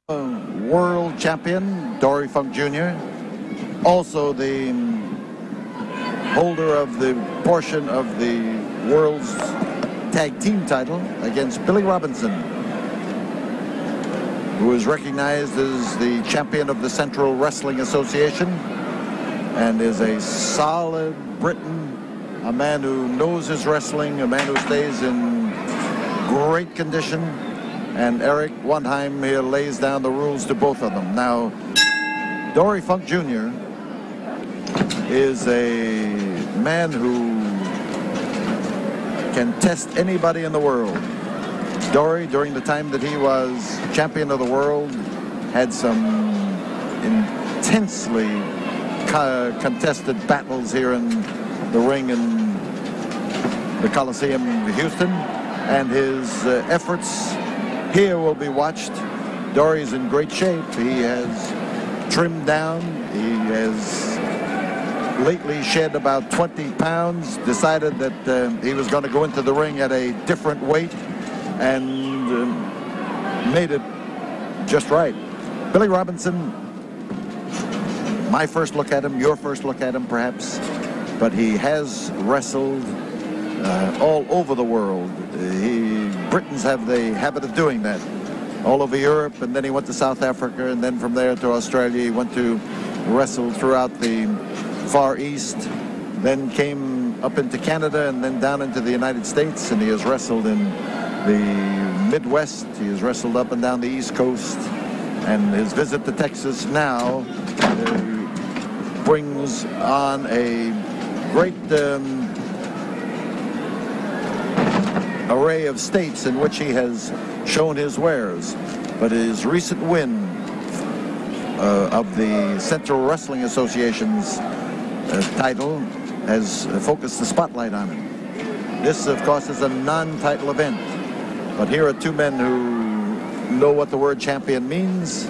World champion, Dory Funk Jr., also the holder of the portion of the world's tag team title against Billy Robinson, who is recognized as the champion of the Central Wrestling Association and is a solid Briton, a man who knows his wrestling, a man who stays in great condition. And Eric Wondheim here lays down the rules to both of them. Now, Dory Funk Jr. is a man who can test anybody in the world. Dory, during the time that he was champion of the world, had some intensely contested battles here in the ring in the Coliseum in Houston, and his efforts here will be watched. Dory's in great shape. He has trimmed down. He has lately shed about 20 pounds, decided that he was going to go into the ring at a different weight, and made it just right. Billy Robinson, my first look at him, your first look at him perhaps, but he has wrestled all over the world. Britons have the habit of doing that. All over Europe, and then he went to South Africa, and then from there to Australia. He went to wrestle throughout the Far East, then came up into Canada, and then down into the United States, and he has wrestled in the Midwest. He has wrestled up and down the East Coast, and his visit to Texas now brings on a great array of states in which he has shown his wares. But his recent win of the Central Wrestling Association's title has focused the spotlight on him. This, of course, is a non-title event, but here are two men who know what the word champion means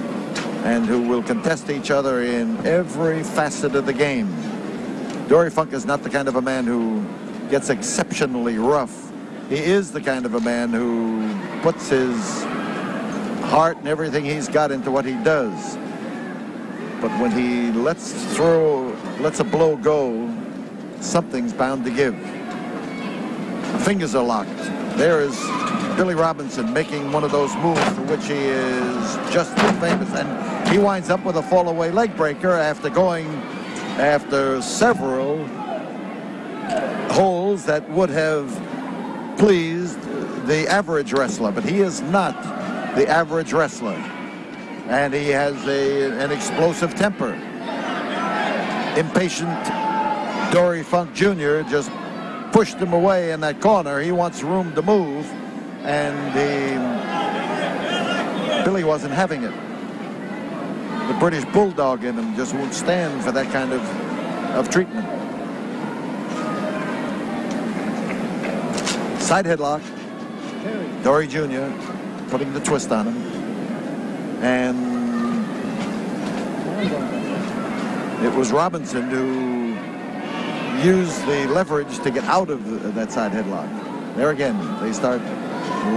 and who will contest each other in every facet of the game. Dory Funk is not the kind of a man who gets exceptionally rough. He is the kind of a man who puts his heart and everything he's got into what he does. But when he lets a blow go, something's bound to give. Fingers are locked. There is Billy Robinson making one of those moves for which he is just as famous. And he winds up with a fall-away leg breaker after going after several holes that would have pleased the average wrestler, but he is not the average wrestler, and he has an explosive temper. Impatient Dory Funk Jr. just pushed him away in that corner. He wants room to move, and Billy wasn't having it. The British Bulldog in him just won't stand for that kind of treatment. Side headlock. Dory Jr. putting the twist on him. And it was Robinson who used the leverage to get out of that side headlock. There again, they start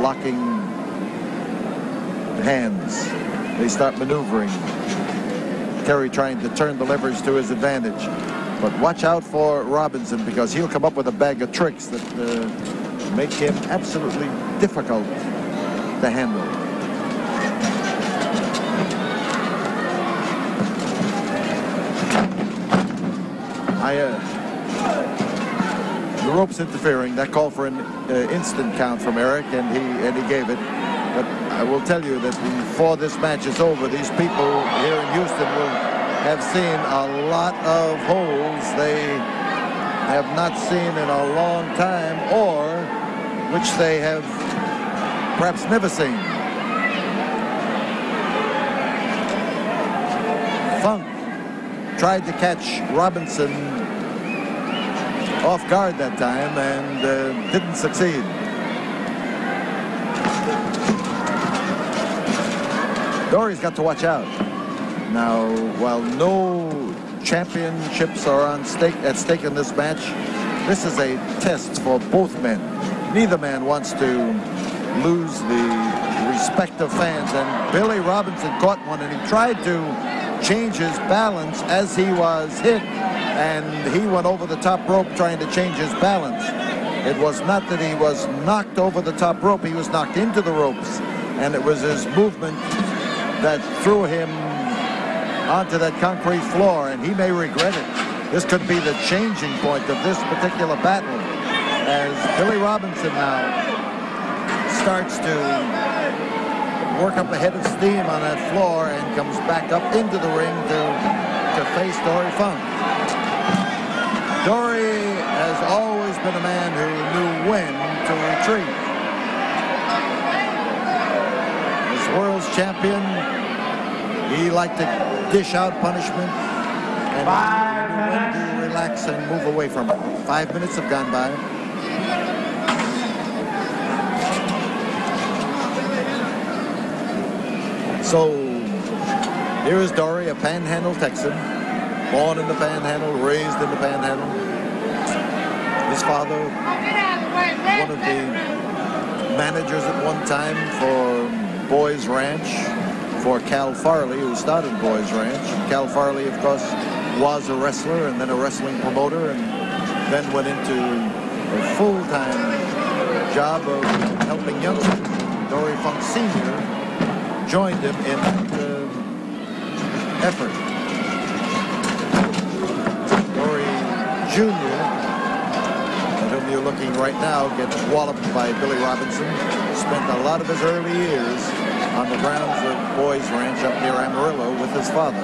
locking hands. They start maneuvering. Terry trying to turn the leverage to his advantage. But watch out for Robinson, because he'll come up with a bag of tricks that make him absolutely difficult to handle. The ropes interfering. That called for an instant count from Eric, and he gave it. But I will tell you that before this match is over, these people here in Houston will have seen a lot of holes they have not seen in a long time, or which they have perhaps never seen. Funk tried to catch Robinson off guard that time and didn't succeed. Dory's got to watch out. Now, while no championships are at stake in this match, this is a test for both men. Neither man wants to lose the respect of fans. And Billy Robinson caught one, and he tried to change his balance as he was hit, and he went over the top rope trying to change his balance. It was not that he was knocked over the top rope, he was knocked into the ropes, and it was his movement that threw him onto that concrete floor, and he may regret it. This could be the changing point of this particular battle, as Billy Robinson now starts to work up a head of steam on that floor and comes back up into the ring to face Dory Funk. Dory has always been a man who knew when to retreat. As world's champion, he liked to dish out punishment and he knew when to relax and move away from it. 5 minutes have gone by. So here is Dory, a Panhandle Texan, born in the Panhandle, raised in the Panhandle. His father, one of the managers at one time for Boys Ranch, for Cal Farley, who started Boys Ranch. And Cal Farley, of course, was a wrestler and then a wrestling promoter, and then went into a full-time job of helping youngsters. Dory Funk Sr. joined him in that effort. Dory Jr., at whom you're looking right now, gets walloped by Billy Robinson. Spent a lot of his early years on the grounds of Boys Ranch up near Amarillo with his father.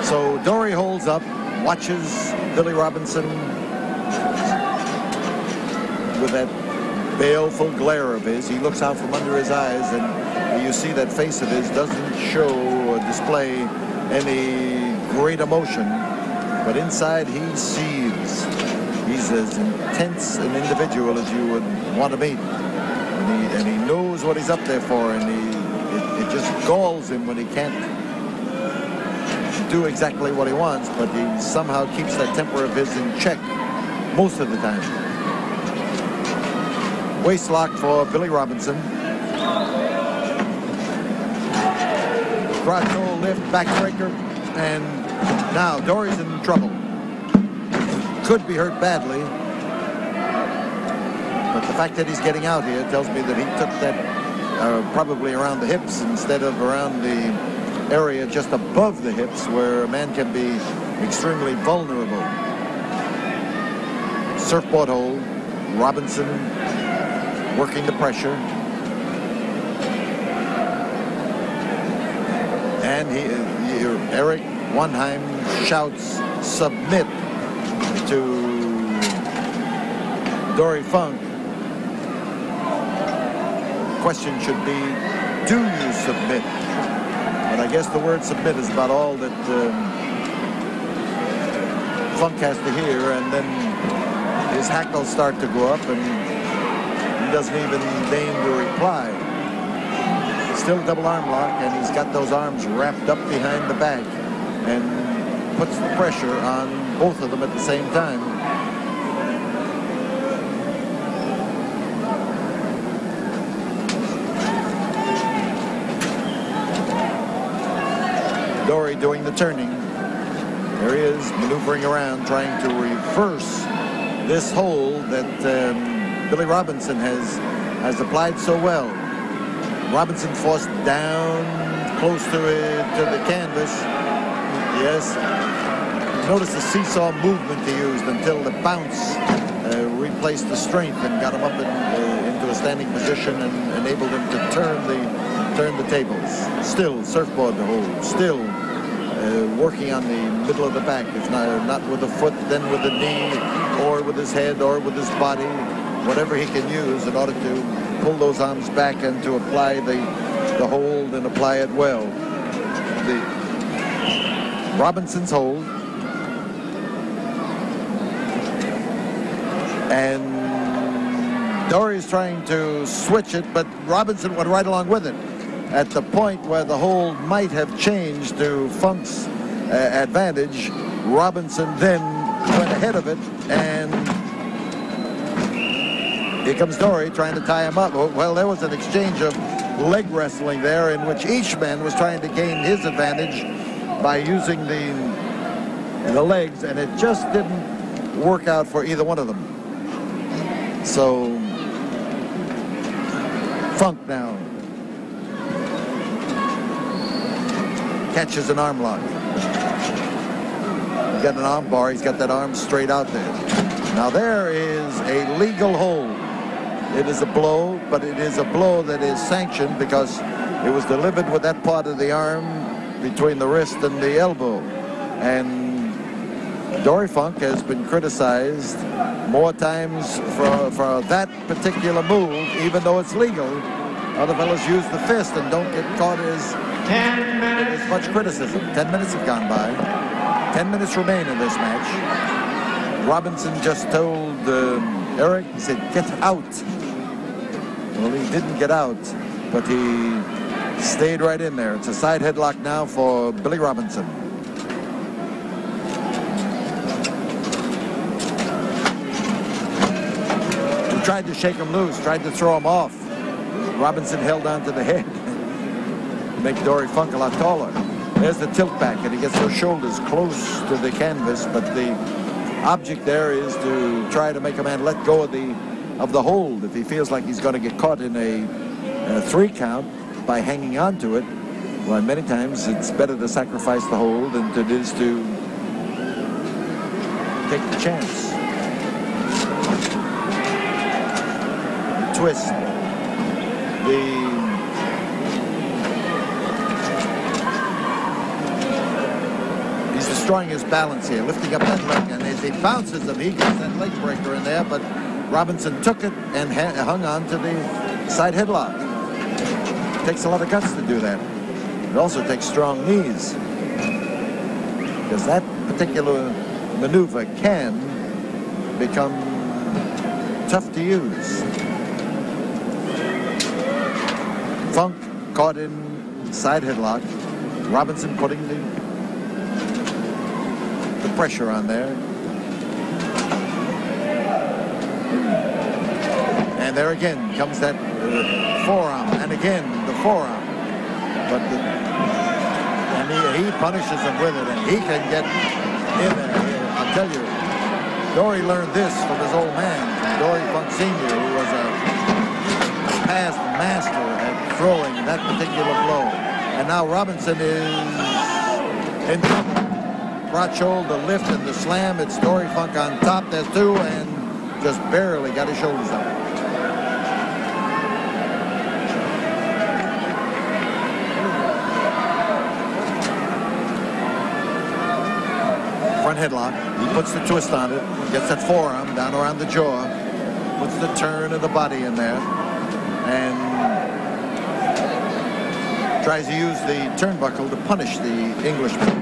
So Dory holds up, watches Billy Robinson with that baleful glare of his. He looks out from under his eyes, and you see that face of his doesn't show or display any great emotion, but inside he seethes. He's as intense an individual as you would want to meet, and he knows what he's up there for, and it just galls him when he can't do exactly what he wants, but he somehow keeps that temper of his in check most of the time. Waist lock for Billy Robinson. Grotto lift, backbreaker, and now Dory's in trouble. Could be hurt badly, but the fact that he's getting out here tells me that he took that probably around the hips instead of around the area just above the hips, where a man can be extremely vulnerable. Surfboard hold. Robinson working the pressure, and Eric Wonheim shouts submit to Dory Funk. The question should be, do you submit? But I guess the word submit is about all that Funk has to hear, and then his hackles start to go up, and he doesn't even deign to reply. Still double arm lock, and he's got those arms wrapped up behind the back and puts the pressure on both of them at the same time. Dory doing the turning. There he is, maneuvering around, trying to reverse this hold that Billy Robinson has applied so well. Robinson forced down close to the canvas. Yes. Notice the seesaw movement he used until the bounce replaced the strength and got him up into a standing position and enabled him to turn the tables. Still surfboard to hold. Still working on the middle of the back. If not with the foot, then with the knee, or with his head, or with his body. Whatever he can use in order to pull those arms back and to apply the hold and apply it well. Robinson's hold. And Dory's trying to switch it, but Robinson went right along with it. At the point where the hold might have changed to Funk's advantage, Robinson then went ahead of it and Here comes Dory trying to tie him up. Well, there was an exchange of leg wrestling there in which each man was trying to gain his advantage by using the legs, and it just didn't work out for either one of them. So Funk now catches an arm lock. He's got an arm bar. He's got that arm straight out there. Now there is a legal hold. It is a blow, but it is a blow that is sanctioned because it was delivered with that part of the arm between the wrist and the elbow. And Dory Funk has been criticized more times for that particular move, even though it's legal. Other fellows use the fist and don't get caught as much criticism. 10 minutes have gone by. 10 minutes remain in this match. Robinson just told Eric, he said, "Get out." Well, he didn't get out, but he stayed right in there. It's a side headlock now for Billy Robinson. He tried to shake him loose, tried to throw him off. Robinson held on to the head. Make Dory Funk a lot taller. There's the tilt back, and he gets those shoulders close to the canvas, but the object there is to try to make a man let go of the hold if he feels like he's going to get caught in a 3 count by hanging on to it. Well, many times it's better to sacrifice the hold than it is to take the chance. Twist. He's destroying his balance here, lifting up that leg, and as he bounces him, he gets that leg breaker in there, but Robinson took it and hung on to the side headlock. It takes a lot of guts to do that. It also takes strong knees, because that particular maneuver can become tough to use. Funk caught in side headlock. Robinson putting the pressure on there. And there again comes that forearm, and again the forearm. But he punishes him with it, and he can get in there. I'll tell you, Dory learned this from his old man, Dory Funk Sr., who was a past master at throwing that particular blow. And now Robinson is in trouble. Broad shoulder lift and the slam. It's Dory Funk on top. There's 2, and just barely got his shoulders up. Front headlock. He puts the twist on it. Gets that forearm down around the jaw. Puts the turn of the body in there. And tries to use the turnbuckle to punish the Englishman.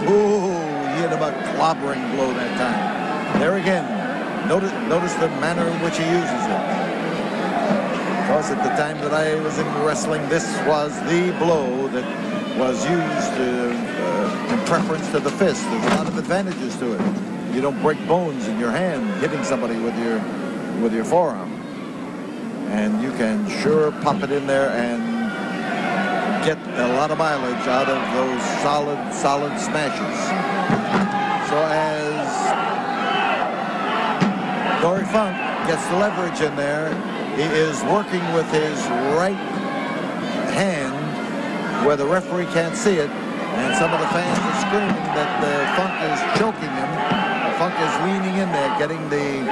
Ooh, he hit him a clobbering blow that time. There again, notice the manner in which he uses it. Because at the time that I was in wrestling, this was the blow that was used in preference to the fist. There's a lot of advantages to it. You don't break bones in your hand hitting somebody with your forearm, and you can sure pop it in there and get a lot of mileage out of those solid smashes. So as Dory Funk gets the leverage in there, he is working with his right hand where the referee can't see it, and some of the fans are screaming that Funk is choking him. Funk is leaning in there, getting the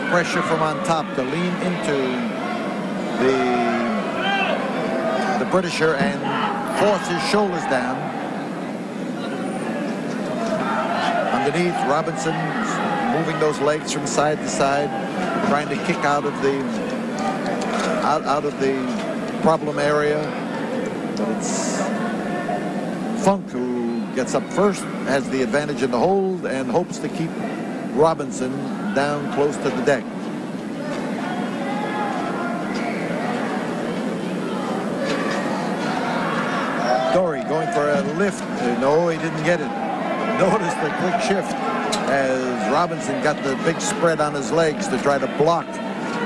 pressure from on top to lean into the Britisher and force his shoulders down. Underneath, Robinson's moving those legs from side to side, trying to kick out of the problem area. But it's Funk who gets up first, has the advantage in the hold, and hopes to keep Robinson down close to the deck. Dory going for a lift. No, he didn't get it. notice the quick shift as Robinson got the big spread on his legs to try to block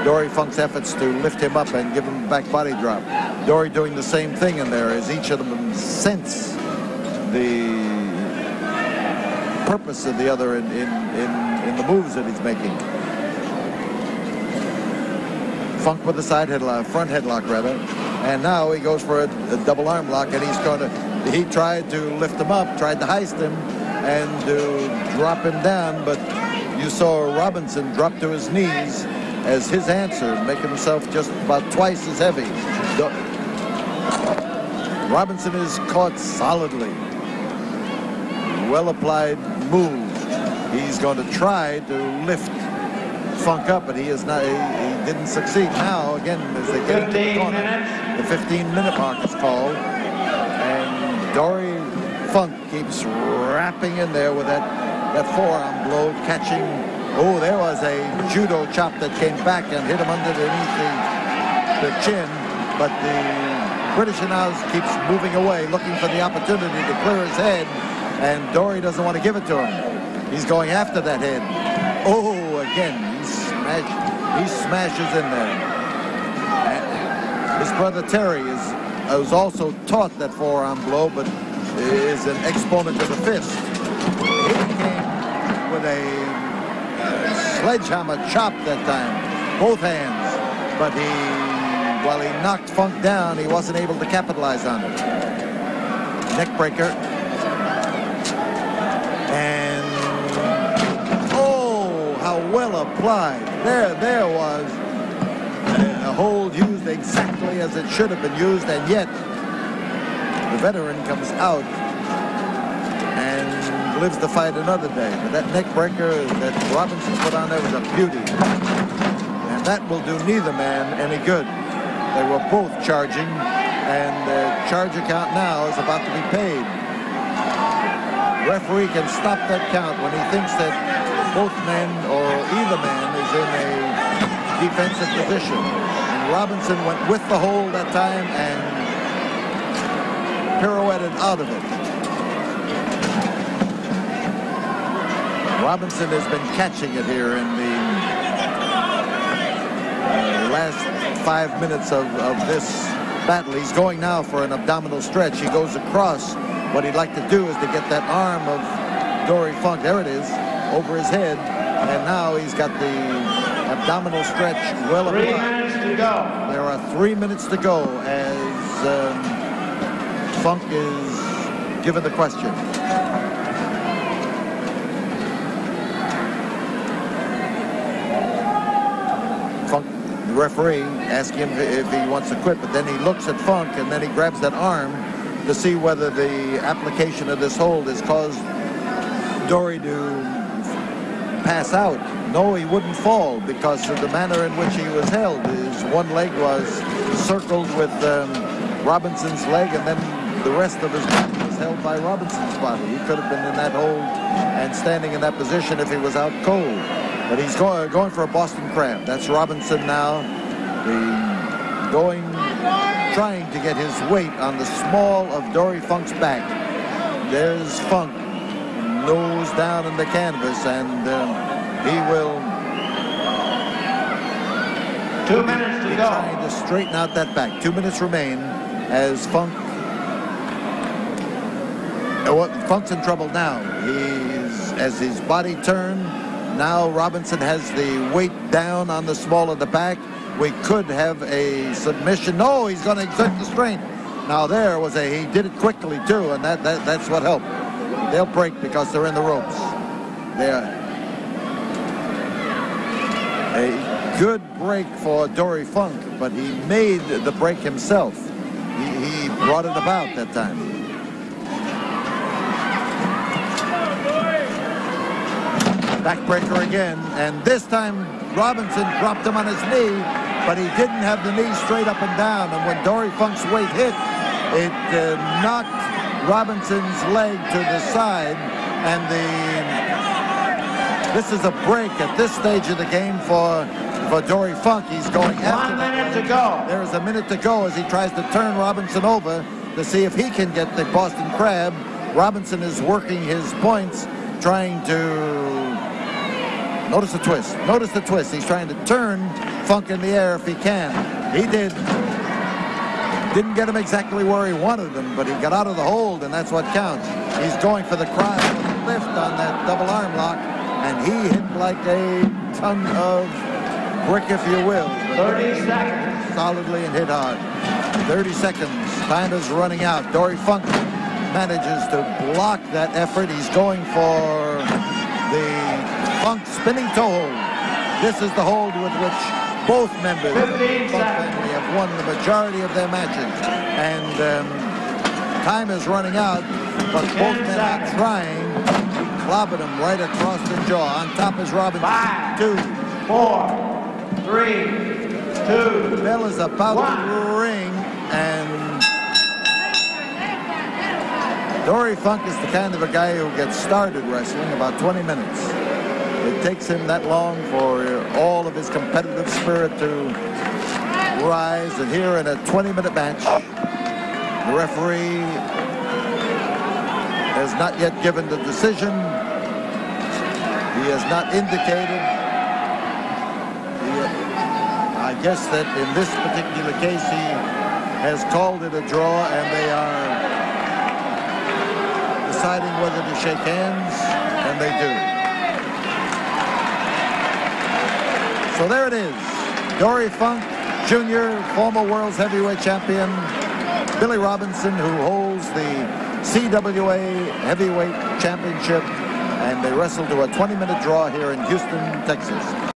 Dory Funk's efforts to lift him up and give him a back body drop. Dory doing the same thing in there as each of them sense the purpose of the other in the moves that he's making. Funk with the side headlock, front headlock rather, and now he goes for a double arm lock, and he tried to lift him up, tried to heist him and to drop him down, but you saw Robinson drop to his knees as his answer, making himself just about twice as heavy. Robinson is caught solidly. Well applied move. He's going to try to lift Funk up, but he is not. He didn't succeed. Now again, as they get into the corner, the 15-minute mark is called, and Dory Funk keeps wrapping in there with that forearm blow, catching. Oh, there was a judo chop that came back and hit him underneath the chin, but the British announce keeps moving away, looking for the opportunity to clear his head, and Dory doesn't want to give it to him. He's going after that head. Oh, again, he smashes in there. And his brother Terry was also taught that forearm blow, but is an exponent of the fist. He came with a sledgehammer chop that time, both hands, but while he knocked Funk down, he wasn't able to capitalize on it. Neck breaker. And oh, how well applied. There was a hold used exactly as it should have been used, and yet the veteran comes out and lives to fight another day. But that neck breaker that Robinson put on there was a beauty. And that will do neither man any good. They were both charging, and the charge account now is about to be paid. The referee can stop that count when he thinks that both men or either man is in a defensive position. And Robinson went with the hold that time and pirouetted out of it. Robinson has been catching it here in the last 5 minutes of this battle. He's going now for an abdominal stretch. He goes across. What he'd like to do is to get that arm of Dory Funk, there it is, over his head, and now he's got the abdominal stretch well applied. 3 minutes to go. There are 3 minutes to go as Funk is given the question. Funk, the referee, asking him if he wants to quit, but then he looks at Funk and then he grabs that arm to see whether the application of this hold has caused Dory to pass out. No, he wouldn't fall because of the manner in which he was held. His one leg was circled with Robinson's leg, and then the rest of his body was held by Robinson's body. He could have been in that hold and standing in that position if he was out cold. But he's going for a Boston Crab. That's Robinson now. Trying to get his weight on the small of Dory Funk's back. There's Funk, nose down in the canvas, and he will 2 minutes to go. Trying to straighten out that back. 2 minutes remain as Funk's in trouble now. As his body turned, now Robinson has the weight down on the small of the back. We could have a submission. No, he's going to exert the strength. Now there was he did it quickly too, and that's what helped. They'll break because they're in the ropes. They're a good break for Dory Funk, but he made the break himself. He brought it about that time. Backbreaker again, and this time Robinson dropped him on his knee, but he didn't have the knee straight up and down, and when Dory Funk's weight hit, it knocked Robinson's leg to the side, and this is a break at this stage of the game for Dory Funk. He's going after 1 minute to go. There is a minute to go as he tries to turn Robinson over to see if he can get the Boston Crab, Robinson is working his points, trying to notice the twist. Notice the twist. He's trying to turn Funk in the air if he can. He did. Didn't get him exactly where he wanted him, but he got out of the hold, and that's what counts. He's going for the cryo lift on that double arm lock, and he hit like a ton of brick, if you will. 30 seconds. Solidly and hit hard. 30 seconds. Time is running out. Dory Funk manages to block that effort. He's going for the Funk spinning toe hold. This is the hold with which both members of the Funk family have won the majority of their matches. And time is running out, but both men are trying. He clobbered him right across the jaw. On top is Robinson. 5, 2, 4, 3, 2. The bell is about to ring, and Dory Funk is the kind of a guy who gets started wrestling about 20 minutes. It takes him that long for all of his competitive spirit to rise. And here in a 20-minute match, the referee has not yet given the decision. He has not indicated. I guess that in this particular case, he has called it a draw, and they are deciding whether to shake hands, and they do. So there it is. Dory Funk Jr., former world's heavyweight champion, Billy Robinson, who holds the CWA heavyweight championship, and they wrestled to a 20-minute draw here in Houston, Texas.